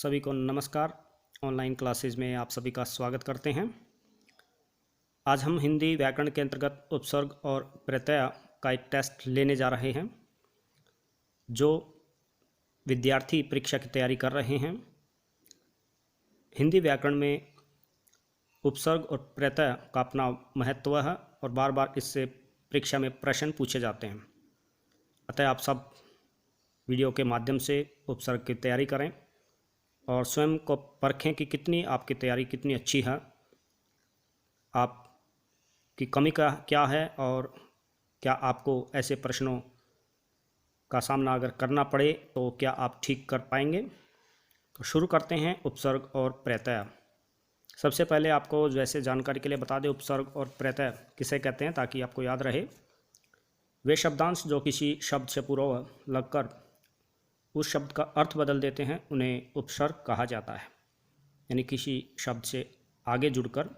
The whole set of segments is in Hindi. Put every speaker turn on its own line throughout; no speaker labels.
सभी को नमस्कार। ऑनलाइन क्लासेज में आप सभी का स्वागत करते हैं। आज हम हिंदी व्याकरण के अंतर्गत उपसर्ग और प्रत्यय का एक टेस्ट लेने जा रहे हैं। जो विद्यार्थी परीक्षा की तैयारी कर रहे हैं, हिंदी व्याकरण में उपसर्ग और प्रत्यय का अपना महत्व है और बार बार इससे परीक्षा में प्रश्न पूछे जाते हैं। अतः आप सब वीडियो के माध्यम से उपसर्ग की तैयारी करें और स्वयं को परखें कि कितनी आपकी तैयारी कितनी अच्छी है, आपकी कमी का क्या है और क्या आपको ऐसे प्रश्नों का सामना अगर करना पड़े तो क्या आप ठीक कर पाएंगे। तो शुरू करते हैं उपसर्ग और प्रत्यय। सबसे पहले आपको जैसे जानकारी के लिए बता दें, उपसर्ग और प्रत्यय किसे कहते हैं ताकि आपको याद रहे। वे शब्दांश जो किसी शब्द से पूर्व लगकर उस शब्द का अर्थ बदल देते हैं उन्हें उपसर्ग कहा जाता है। यानी किसी शब्द से आगे जुड़कर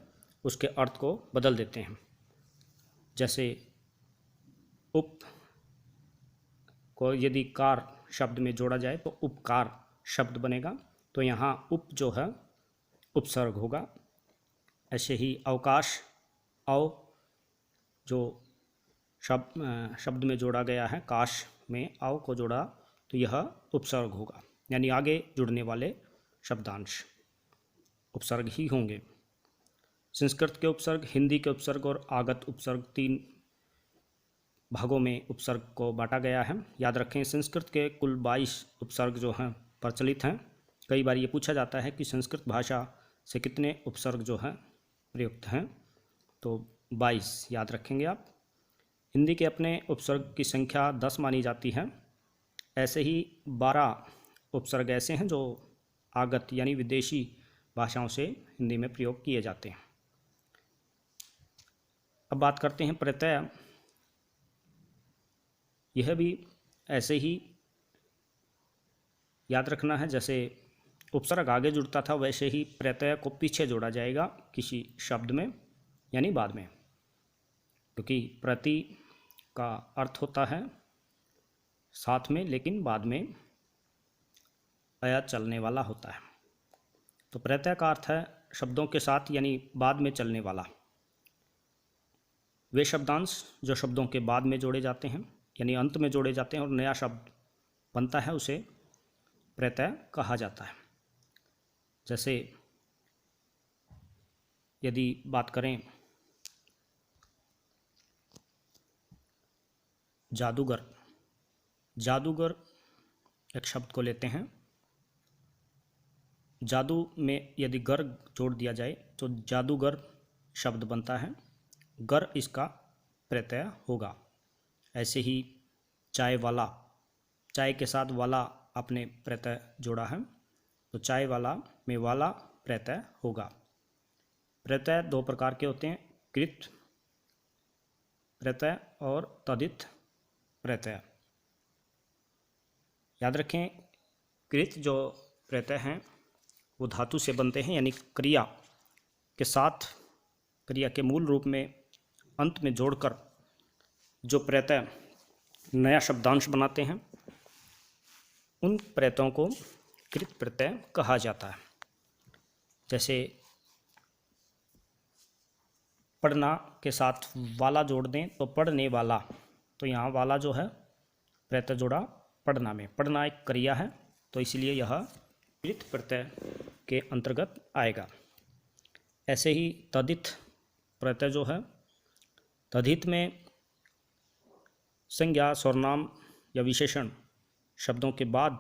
उसके अर्थ को बदल देते हैं। जैसे उप को यदि कार शब्द में जोड़ा जाए तो उपकार शब्द बनेगा, तो यहाँ उप जो है उपसर्ग होगा। ऐसे ही अवकाश अव जो शब्द में जोड़ा गया है, काश में अव को जोड़ा तो यह उपसर्ग होगा, यानी आगे जुड़ने वाले शब्दांश उपसर्ग ही होंगे। संस्कृत के उपसर्ग, हिंदी के उपसर्ग और आगत उपसर्ग, तीन भागों में उपसर्ग को बांटा गया है। याद रखें, संस्कृत के कुल 22 उपसर्ग जो हैं प्रचलित हैं। कई बार ये पूछा जाता है कि संस्कृत भाषा से कितने उपसर्ग जो हैं प्रयुक्त हैं, तो 22 याद रखेंगे आप। हिंदी के अपने उपसर्ग की संख्या 10 मानी जाती है। ऐसे ही 12 उपसर्ग ऐसे हैं जो आगत यानी विदेशी भाषाओं से हिंदी में प्रयोग किए जाते हैं। अब बात करते हैं प्रत्यय। यह भी ऐसे ही याद रखना है, जैसे उपसर्ग आगे जुड़ता था वैसे ही प्रत्यय को पीछे जोड़ा जाएगा किसी शब्द में यानी बाद में, क्योंकि प्रति का अर्थ होता है साथ में, लेकिन बाद में आया चलने वाला होता है। तो प्रत्यय का अर्थ है शब्दों के साथ यानी बाद में चलने वाला। वे शब्दांश जो शब्दों के बाद में जोड़े जाते हैं यानी अंत में जोड़े जाते हैं और नया शब्द बनता है, उसे प्रत्यय कहा जाता है। जैसे यदि बात करें जादूगर, जादूगर एक शब्द को लेते हैं। जादू में यदि गर जोड़ दिया जाए तो जादूगर शब्द बनता है, गर इसका प्रत्यय होगा। ऐसे ही चाय वाला, चाय के साथ वाला आपने प्रत्यय जोड़ा है तो चाय वाला में वाला प्रत्यय होगा। प्रत्यय दो प्रकार के होते हैं, कृत प्रत्यय और तदित प्रत्यय। याद रखें, कृत जो प्रत्यय हैं वो धातु से बनते हैं, यानी क्रिया के साथ क्रिया के मूल रूप में अंत में जोड़कर जो प्रत्यय नया शब्दांश बनाते हैं उन प्रत्ययों को कृत प्रत्यय कहा जाता है। जैसे पढ़ना के साथ वाला जोड़ दें तो पढ़ने वाला, तो यहाँ वाला जो है प्रत्यय जोड़ा पढ़ना में, पढ़ना एक क्रिया है तो इसलिए यह कृत प्रत्यय के अंतर्गत आएगा। ऐसे ही तदित प्रत्यय जो है, तदित में संज्ञा, सर्वनाम या विशेषण शब्दों के बाद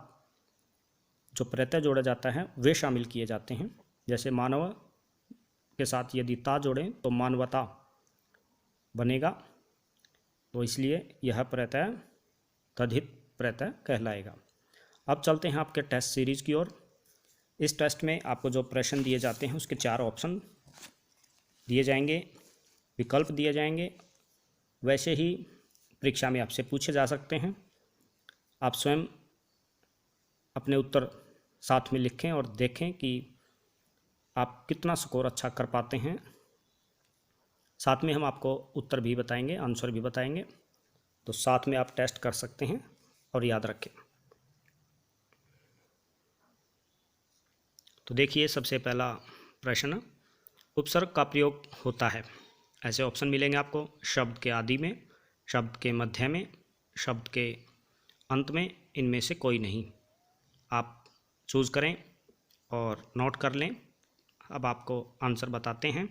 जो प्रत्यय जोड़ा जाता है वे शामिल किए जाते हैं। जैसे मानव के साथ यदि ता जोड़ें तो मानवता बनेगा, तो इसलिए यह प्रत्यय तदित प्रत्यय कहलाएगा। अब चलते हैं आपके टेस्ट सीरीज की ओर। इस टेस्ट में आपको जो प्रश्न दिए जाते हैं उसके 4 ऑप्शन दिए जाएंगे, विकल्प दिए जाएंगे। वैसे ही परीक्षा में आपसे पूछे जा सकते हैं। आप स्वयं अपने उत्तर साथ में लिखें और देखें कि आप कितना स्कोर अच्छा कर पाते हैं। साथ में हम आपको उत्तर भी बताएंगे, आंसर भी बताएंगे, तो साथ में आप टेस्ट कर सकते हैं और याद रखें। तो देखिए सबसे पहला प्रश्न, उपसर्ग का प्रयोग होता है। ऐसे ऑप्शन मिलेंगे आपको, शब्द के आदि में, शब्द के मध्य में, शब्द के अंत में, इनमें से कोई नहीं। आप चूज़ करें और नोट कर लें। अब आपको आंसर बताते हैं।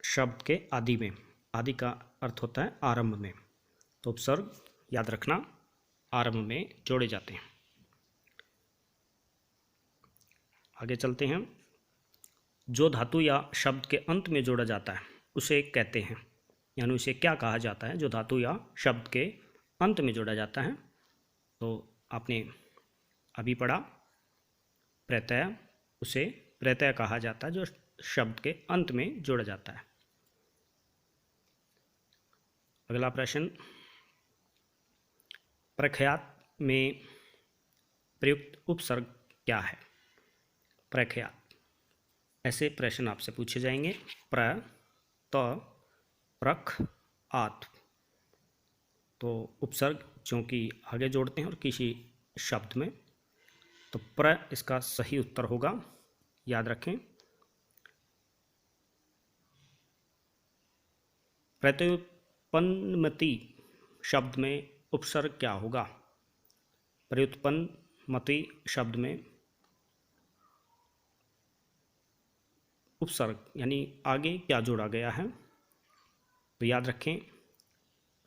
शब्द के आदि में, आदि का अर्थ होता है आरंभ में, तो उपसर्ग याद रखना आरंभ में जोड़े जाते हैं। आगे चलते हैं। जो धातु या शब्द के अंत में जोड़ा जाता है उसे कहते हैं, यानी उसे क्या कहा जाता है? जो धातु या शब्द के अंत में जोड़ा जाता है, तो आपने अभी पढ़ा प्रत्यय, उसे प्रत्यय कहा जाता है जो शब्द के अंत में जोड़ा जाता है। अगला प्रश्न, प्रख्यात में प्रयुक्त उपसर्ग क्या है? प्रख्यात, ऐसे प्रश्न आपसे पूछे जाएंगे। प्र, त, प्रख, आत। तो उपसर्ग चूँकि आगे जोड़ते हैं और किसी शब्द में, तो प्र इसका सही उत्तर होगा, याद रखें। प्रत्युत्पन्नमति शब्द में उपसर्ग क्या होगा? प्रत्युत्पन्नमति शब्द में उपसर्ग यानी आगे क्या जोड़ा गया है? तो याद रखें,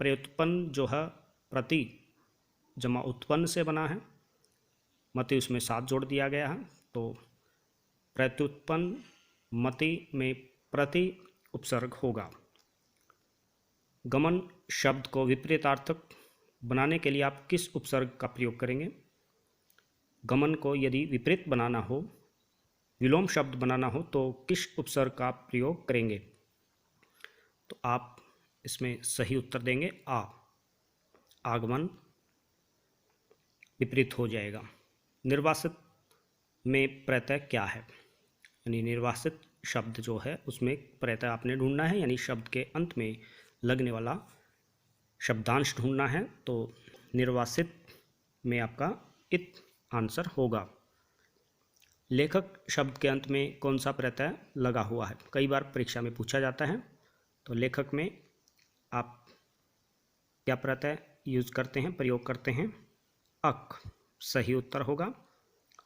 प्रत्युत्पन्न जो है प्रति जमा उत्पन्न से बना है, मति उसमें साथ जोड़ दिया गया है, तो प्रत्युत्पन्न मति में प्रति उपसर्ग होगा। गमन शब्द को विपरीतार्थक बनाने के लिए आप किस उपसर्ग का प्रयोग करेंगे? गमन को यदि विपरीत बनाना हो, विलोम शब्द बनाना हो, तो किस उपसर्ग का प्रयोग करेंगे? तो आप इसमें सही उत्तर देंगे आ, आगमन विपरीत हो जाएगा। निर्वासित में प्रत्यय क्या है? यानी निर्वासित शब्द जो है उसमें प्रत्यय आपने ढूंढना है, यानी शब्द के अंत में लगने वाला शब्दांश ढूंढना है। तो निर्वासित में आपका इत आंसर होगा। लेखक शब्द के अंत में कौन सा प्रत्यय लगा हुआ है? कई बार परीक्षा में पूछा जाता है। तो लेखक में आप क्या प्रत्यय यूज करते हैं, प्रयोग करते हैं? अक, सही उत्तर होगा।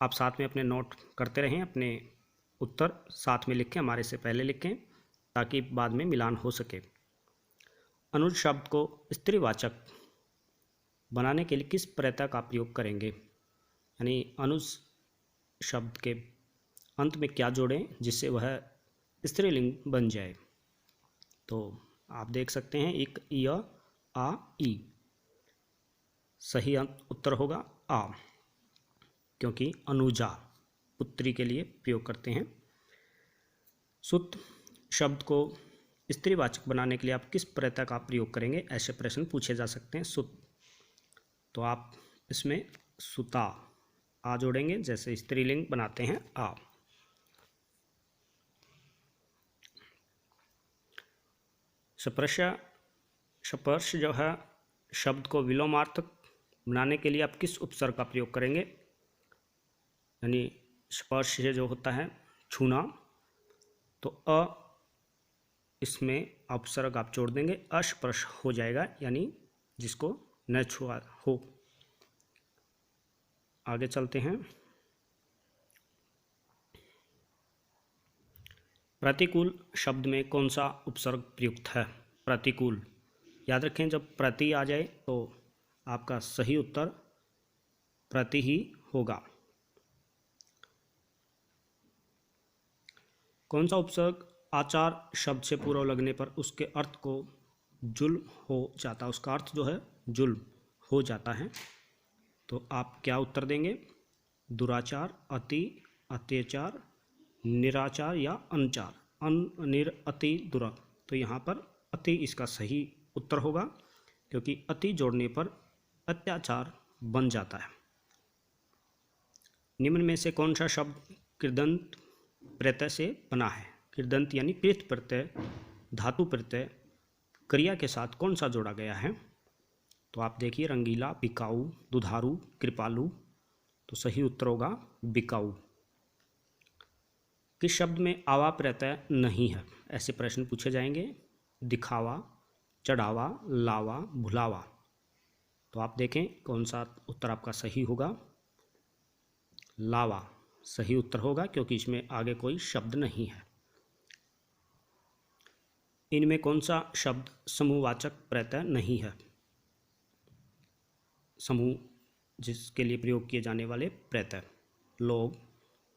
आप साथ में अपने नोट करते रहें, अपने उत्तर साथ में लिखें, हमारे से पहले लिखें, ताकि बाद में मिलान हो सके। अनुज शब्द को स्त्रीवाचक बनाने के लिए किस प्रत्यय का प्रयोग करेंगे? यानी अनुज शब्द के अंत में क्या जोड़ें जिससे वह स्त्रीलिंग बन जाए? तो आप देख सकते हैं, एक य, आ, ई, सही उत्तर होगा आ, क्योंकि अनुजा पुत्री के लिए प्रयोग करते हैं। सुत शब्द को स्त्रीवाचक बनाने के लिए आप किस प्रत्यय का प्रयोग करेंगे? ऐसे प्रश्न पूछे जा सकते हैं। सुत, तो आप इसमें सुता आ जोड़ेंगे, जैसे स्त्रीलिंग बनाते हैं आ। स्पर्श जो है शब्द को विलोमार्थक बनाने के लिए आप किस उपसर्ग का प्रयोग करेंगे? यानी स्पर्श जो होता है छूना, तो अ इसमें उपसर्ग आप जोड़ देंगे, अस्पर्श हो जाएगा, यानी जिसको न छुआ हो। आगे चलते हैं। प्रतिकूल शब्द में कौन सा उपसर्ग प्रयुक्त है? प्रतिकूल, याद रखें, जब प्रति आ जाए तो आपका सही उत्तर प्रति ही होगा। कौन सा उपसर्ग आचार शब्द से पूर्व लगने पर उसके अर्थ को जुल्म हो जाता है? उसका अर्थ जो है जुल्म हो जाता है, तो आप क्या उत्तर देंगे? दुराचार, अति, अत्याचार, निराचार या अनचार। निर, अति, दुरा, तो यहाँ पर अति इसका सही उत्तर होगा, क्योंकि अति जोड़ने पर अत्याचार बन जाता है। निम्न में से कौन सा शब्द कृदंत प्रत्यय से बना है? कृदंत यानी कृत प्रत्यय, धातु प्रत्यय, क्रिया के साथ कौन सा जोड़ा गया है? तो आप देखिए, रंगीला, बिकाऊ, दुधारू, कृपालु, तो सही उत्तर होगा बिकाऊ। किस शब्द में आवा प्रत्यय नहीं है? ऐसे प्रश्न पूछे जाएंगे। दिखावा, चढ़ावा, लावा, भुलावा। तो आप देखें कौन सा उत्तर आपका सही होगा। लावा सही उत्तर होगा, क्योंकि इसमें आगे कोई शब्द नहीं है। इनमें कौन सा शब्द समूहवाचक प्रत्यय नहीं है? समूह जिसके लिए प्रयोग किए जाने वाले प्रत्यय, लोग,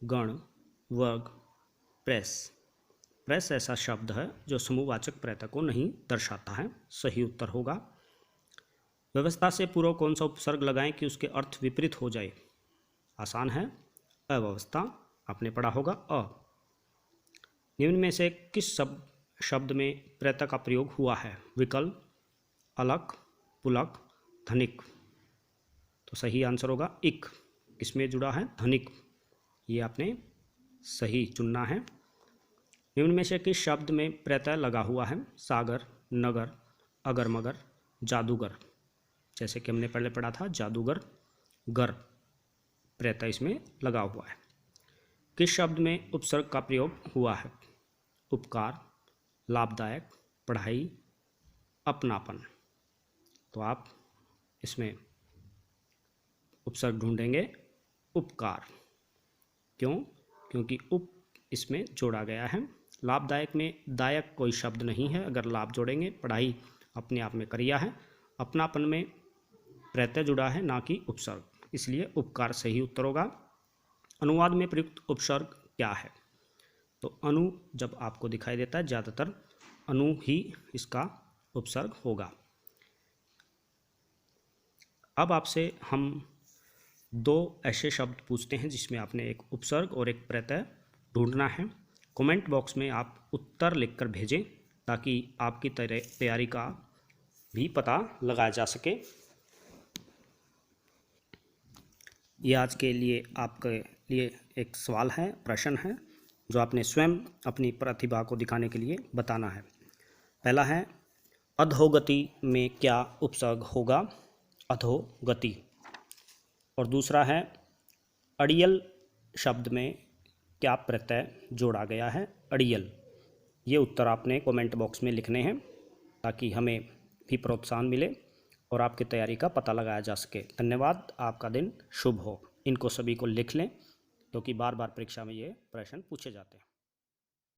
गण, वर्ग, प्रेस। प्रेस ऐसा शब्द है जो समूहवाचक प्रत्यय को नहीं दर्शाता है। सही उत्तर होगा। व्यवस्था से पूर्व कौन सा उपसर्ग लगाएं कि उसके अर्थ विपरीत हो जाए? आसान है, अव्यवस्था, आपने पढ़ा होगा अ। निम्न में से किस शब्द में प्रत्यय का प्रयोग हुआ है? विकल्प, अलक, पुलक, धनिक। तो सही आंसर होगा इक। किसमें जुड़ा है? धनिक। ये आपने सही चुनना है। निम्न में से किस शब्द में प्रत्यय लगा हुआ है? सागर, नगर, अगर मगर, जादूगर। जैसे कि हमने पहले पढ़ा था, जादूगर, गर प्रत्यय इसमें लगा हुआ है। किस शब्द में उपसर्ग का प्रयोग हुआ है? उपकार, लाभदायक, पढ़ाई, अपनापन। तो आप इसमें उपसर्ग ढूंढेंगे उपकार। क्यों? क्योंकि उप इसमें जोड़ा गया है। लाभदायक में दायक कोई शब्द नहीं है, अगर लाभ जोड़ेंगे। पढ़ाई अपने आप में क्रिया है। अपनापन में प्रत्यय जुड़ा है, ना कि उपसर्ग, इसलिए उपकार सही उत्तर होगा। अनुवाद में प्रयुक्त उपसर्ग क्या है? तो अनु जब आपको दिखाई देता है, ज़्यादातर अनु ही इसका उपसर्ग होगा। अब आपसे हम दो ऐसे शब्द पूछते हैं जिसमें आपने एक उपसर्ग और एक प्रत्यय ढूंढना है। कमेंट बॉक्स में आप उत्तर लिखकर भेजें ताकि आपकी तैयारी का भी पता लगाया जा सके। ये आज के लिए आपके लिए एक सवाल है, प्रश्न है, जो आपने स्वयं अपनी प्रतिभा को दिखाने के लिए बताना है। पहला है, अधोगति में क्या उपसर्ग होगा? अधोगति। और दूसरा है, अड़ियल शब्द में क्या प्रत्यय जोड़ा गया है? अड़ियल। ये उत्तर आपने कमेंट बॉक्स में लिखने हैं ताकि हमें भी प्रोत्साहन मिले और आपकी तैयारी का पता लगाया जा सके। धन्यवाद। आपका दिन शुभ हो। इनको सभी को लिख लें क्योंकि बार बार परीक्षा में ये प्रश्न पूछे जाते हैं।